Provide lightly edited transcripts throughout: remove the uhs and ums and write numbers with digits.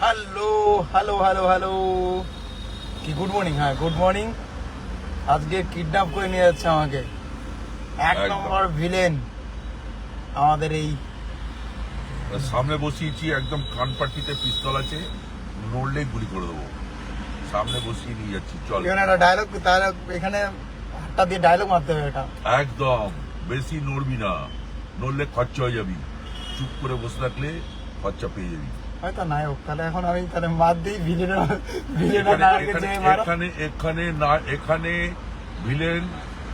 Hello hello hello hello কি good morning. হ্যাঁ good morning. আজকে কিডন্যাপ করে নিয়ে যাচ্ছে আমাকে এক নম্বর ভিলেন আমাদের এই সামনে বসিয়েছি, একদম কানপাট্টিতে পিস্তল আছে, নড়লে গুলি করে দেবো। সামনে বসিয়ে নিয়ে যাচ্ছি, চল। এখানে একটা ডায়লগ, তার এখানে হাতটা দিয়ে ডায়লগ মারতে হবে। এটা একদম বেশি নড়বি না, নড়লে খরচা হয়ে যাবি। চুপ করে বসে থাকলে খরচা পেয়ে যাবি। হয়তো নায়ক, তাহলে এখন আমি তাহলে মার দিই ভিলেন।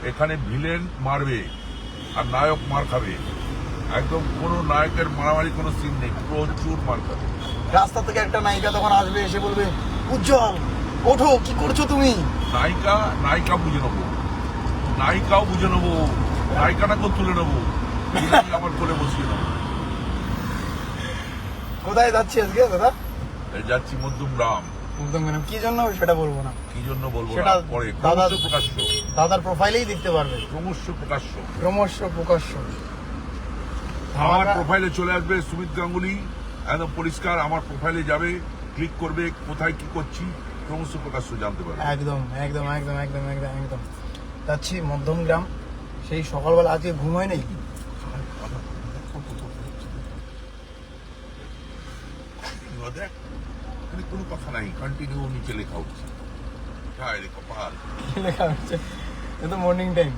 এখানে ভিলেন মারবে আর নায়ক মার খাবে। একদম কোনো নায়কের মারামারি কোনো সিন নেই, প্রচুর মার খাবে। রাস্তা থেকে একটা নায়িকা তখন আসবে, এসে বলবে উজ্জ্বল ওঠো, কি করছো তুমি? নায়িকা বুঝে নেবো, নায়িকাও বুঝে নেবো, নায়িকাটাকেও তুলে নেবো, আমার কোলে বসিয়ে নেবো। কোথায় যাচ্ছি আজকে দাদা? যাচ্ছি মধ্যমগ্রাম। ম্যাডাম কি জন্য সেটা বলবো না, কি জন্য বলবো সেটা না, পরে দাদার প্রকাশ্য, দাদার প্রোফাইলেই দেখতে পারবে। ক্রমশ প্রকাশ্য আমার প্রোফাইলে চলে আসবে সুমিত গাঙ্গুলি, একদম পরিষ্কার। আমার প্রোফাইলে যাবে, ক্লিক করবে, কোথায় কি করছি ক্রমশ প্রকাশ্য জানতে পারবে। একদম একদম একদম একদম একদম একদম যাচ্ছি মধ্যমগ্রাম। সেই সকালবেলা আজকে ঘুম হয় নেই। দেখ, এখানে কোনো কথা নাই, কন্টিনিউ নিচে লেখা হচ্ছে। হায় রে কপাল, কি লেখা হচ্ছে? এ তো মর্নিং টাইম।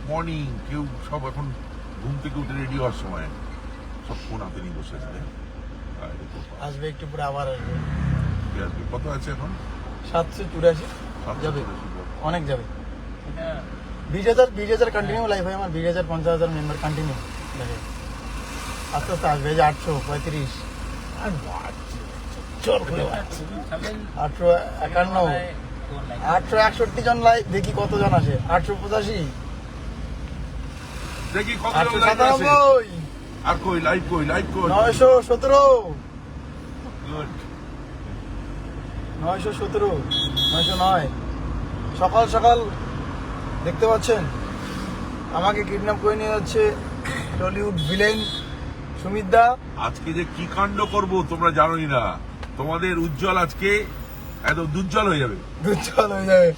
মর্নিং, কেউ সব এখন ঘুম থেকে উঠে রেডি হওয়ার সময় সব ফোন হাতে নিয়ে বসে আছে। হায় রে কপাল। আসবে একটু পরে, আবার আসবে। কি আসবে? কত আছে এখন? 784 যাবে, অনেক যাবে। 20,000 কন্টিনিউ লাইফ হয় আমার। 20,000 50,000 মেম্বার কন্টিনিউ দেখে। আস্তে আস্তে আসবে। এই যে 835, 851, 861 জন লাইভ। দেখি কতজন আসে। 885, দেখি কত জন লাইভ আছে। 897, আর কই লাইভ, কই লাইভ, কই 917, গুড। 917, 909। সকাল সকাল দেখতে পাচ্ছেন আমাকে কিডন্যাপ করে নিয়ে যাচ্ছে টলিউড ভিলেন সুমিত দা। আজকে যে কি কাণ্ড করব তোমরা জানোই না। তোমাদের উজ্জ্বল আজকে একদম দুজ্জ্বল হয়ে যাবে। দুচ্ছল হয়ে যাবে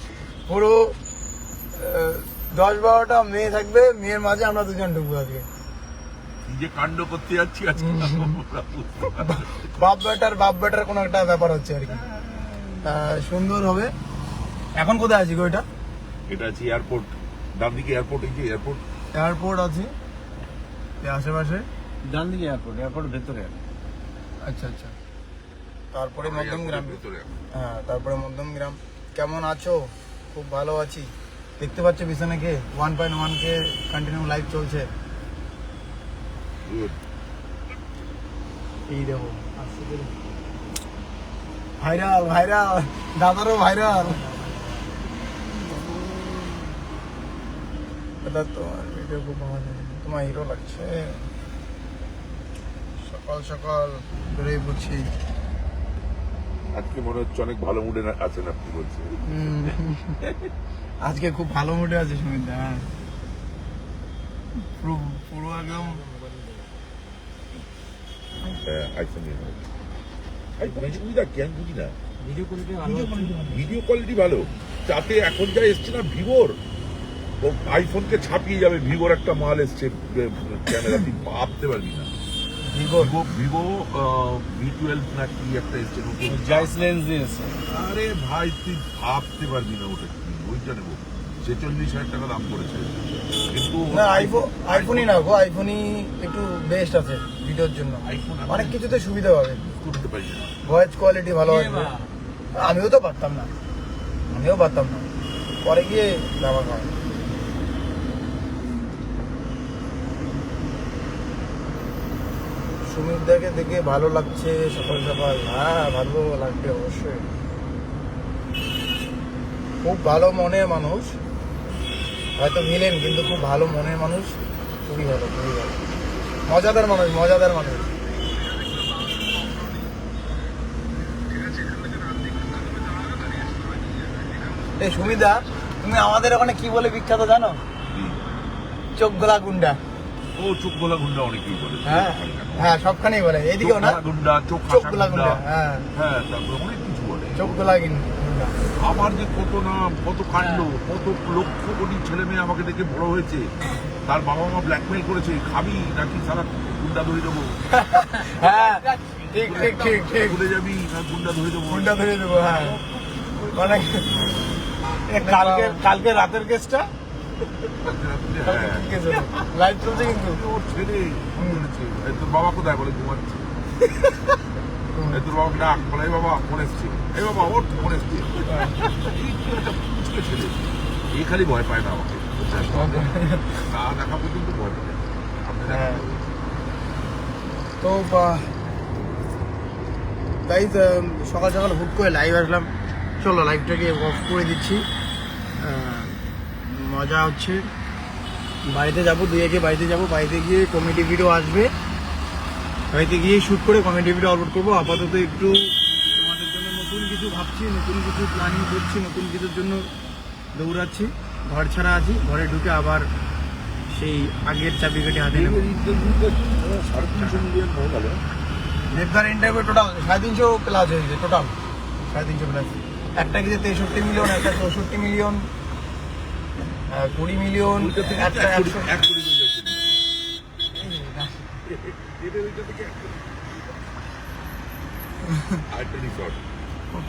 পুরো। 10-12টা মেয়ে থাকবে, মেয়ের মাঝে আমরা দুজন ঢুকবো আজকে। কি যে কাণ্ড করতে যাচ্ছি আজকে। বাপ বেটার কোনো একটা ব্যাপার হচ্ছে আর কি। সুন্দর হবে। এখন কোথায় আছি গো? এটা এটা আছে এয়ারপোর্ট, ডান দিকে এয়ারপোর্ট, এই যে এয়ারপোর্ট। এয়ারপোর্ট আছে আশেপাশে। ডান দিকে এয়ারপোর্ট ভেতরে। আচ্ছা আচ্ছা। তারপরে মধ্যমগ্রাম। ভিতরে হ্যাঁ, তারপরে মধ্যমগ্রাম। কেমন আছো? খুব ভালো আছি। দেখতে পাচ্ছ পিছনে কে 1.1K কন্টিনিউ লাইভ চলছে। গুড। এই দেখো ভাইরাল দাদারও ভাইরাল। দাদা তোমার ভিডিও খুব ভালো লাগে, তোমার হিরো লাগছে। সকাল সকাল বেরোই পড়ছি। আজকে মনে হচ্ছে অনেক ভালো মুডে আছেন আপনি, বলছেন। আজকে খুব ভালো মুডে আছে সুমিত দা। পুরো একদম আইফোন নিয়ে নাও। কেন বুঝি না, ভিডিও কোয়ালিটি ভালো। তাতে এখন যা এসছে না ভিভোর, ও আইফোনকে ছাপিয়ে যাবে। ভিভোর একটা মাল এসছে ক্যামেরা, তুই ভাবতে পারবি না। ভিভো V12 না কি একটা এসছে নতুন, জাইস লেন্স দিয়েছে। আরে ভাই তুই ভাবতে পারবি না ওটা কি। ওইটা নেবো, 46,000 টাকা দাম পড়েছে। কিন্তু না, আইফোনই না গো, আইফোনই একটু বেস্ট আছে ভিডিওর জন্য। আইফোন অনেক কিছুতে সুবিধা পাবে, করতে পারি না। ভয়েস কোয়ালিটি ভালো আসবে। আমিও পারতাম না, পরে গিয়ে দাবা খাওয়া। সুমিত দাকে দেখে ভালো লাগছে সকাল সকাল। হ্যাঁ, ভালো লাগবে অবশ্যই। খুব ভালো মনের মানুষ, হয়তো ভিলেন কিন্তু খুব ভালো মনের মানুষ। খুবই ভালো মজাদার মানুষ। এই সুমিতা, তুমি আমাদের ওখানে কি বলে বিখ্যাত জানো? চোখ গলা গুন্ডা। ও চোখ গোলা গুন্ডা অনেকেই বলে। হ্যাঁ হ্যাঁ সবখানেই বলে, এদিকেও না, গুন্ডা, চোখ চোখ খাসা গোলা গুন্ডা, গুন্ডা, হ্যাঁ হ্যাঁ, তারপরে অনেক কিছু বলে। চোখ গোলা গুন্ডা। আমার যে কত নাম, কত কাণ্ড, কত লক্ষ কোটি ছেলে মেয়ে আমাকে দেখে বড় হয়েছে, তার বাবা মা ব্ল্যাকমেল করেছে, খাবি নাকি সারা গুন্ডা ধরে দেবো, হ্যাঁ ঠিক ঠিক ঠিক ঠিক, ভুলে যাবি না গুন্ডা ধরে দেবো। গুন্ডা ধরে দেবো, হ্যাঁ মানে কালকে রাতের কেসটা লাইভ চলছে কিন্তু। ওর ছেলে বলেছে, "এই তোর বাবা কোথায়?" বলে, "ঘুমাচ্ছে।" এই তোর বাবাকে ডাক, বলে, "এই বাবা ফোন এসছে, এই বাবা ওর ফোন এসছে।" এই কি একটা পুচকে ছেলে, এই খালি ভয় পায় না আমাকে, না দেখা পর্যন্ত ভয় পায় না। আপনি দেখা হ্যাঁ। তো তাই সকাল সকাল হুট করে লাইভ আসলাম, চলো লাইভটাকে অফ করে দিচ্ছি। মজা হচ্ছে, বাড়িতে যাবো, দুই একে বাড়িতে যাবো, বাড়িতে গিয়ে কমেডি ভিডিও আসবে, বাড়িতে গিয়ে শ্যুট করে কমেডি ভিডিও আপলোড করবো। আপাতত একটু তোমাদের জন্য নতুন কিছু ভাবছি, নতুন কিছু প্ল্যানিং করছি, নতুন কিছুর জন্য দৌড়াচ্ছি। ঘর ছাড়া আছি, ঘরে ঢুকে আবার সেই আগের চাবিকাঠি হাতে নেব। ইন্টারভিউতে 350 মিলিয়ন হয়ে গেল। দেবদার ইন্টারভিউ টোটাল 350 প্লাস হয়েছে, টোটাল 350 প্লাস। একটা কিছু 63 মিলিয়ন, একটা 64 মিলিয়ন, 20 মিলিয়ন, ওইটা থেকে একটা এক কোটি 100। এক কোটি হয়ে যাচ্ছে। এদের ওইটা থেকে এক কোটি। আরেকটা রিসর্ট।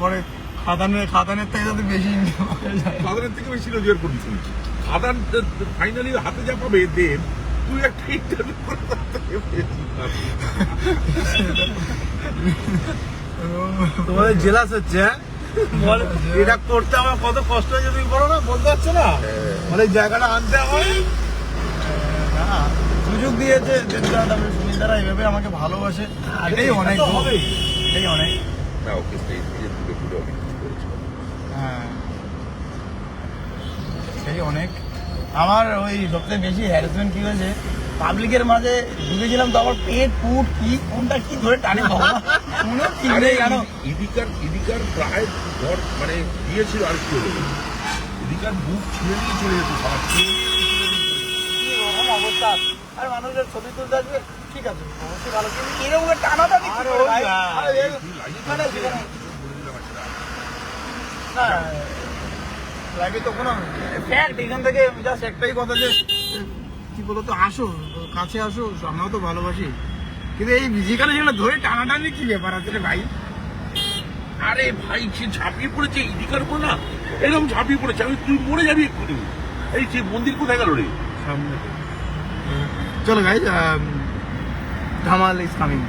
পরে খাদানের থেকে যদি বেশি income হয়ে যায়। খাদানের থেকে বেশি রোজগার করবি তুই। খাদান ফাইনালি হাতে যা পাবে দেব, তুই একটা ইন্টারভিউ করে তার থেকে বেশি পাবি। তোমাদের জেলাস হচ্ছে, হ্যাঁ? বলে, এটা করতে আমার কত কষ্ট হয়েছে তুমি বলো না, বলতে পারছো না, মানে এই জায়গাটা আনতে হয়। না, সুযোগ দিয়েছে দেবদাদা, সুনীতারা এইভাবে আমাকে ভালোবাসে, এটাই অনেক, এটাই অনেক। না, ওকে স্টেজ দিয়ে তুলে তুলে অনেক কিছু করেছিল। হ্যাঁ সেই অনেক। আমার ওই সবচেয়ে বেশি হ্যারাসমেন্ট কি হয়েছে, পাবলিকের মাঝে ঢুকেছিলাম, তো আমার পেট ফুট কি কোনটা কি ধরে টানে বাবা, কোনো ঠিক আরে নেই জানো। ইদিকার প্রায় ঘর মানে দিয়েছিল আর কি হলো, ইদিকার বুক ছিঁড়ে নিয়ে চলে যেত সারা কি রকম অবস্থা, আর মানুষের ছবি তুলতে আসবে, ঠিক আছে অবশ্যই ভালো, কিন্তু এরকম টানাটা কি করে ভাই? আরে এখানে সেখানে না, লাইভে তো কোনো ফ্যাক্ট, এখান থেকে জাস্ট একটাই কথা যে কি বলতো, আসো কাছে আসো, আমরাও তো ভালোবাসি, কিন্তু এই যেখানে যেখানে ধরে টানাটানি কি ব্যাপার আছে রে ভাই? আরে ভাই সে ঝাঁপিয়ে পড়েছে ইদিকার উপর, না এরকম ঝাঁপিয়ে পড়েছে, আমি তুই মরে যাবি এক্ষুনি। এই সে মন্দির কোথায় গেল রে? চলো গাইজ, ধামাল ইজ কামিং।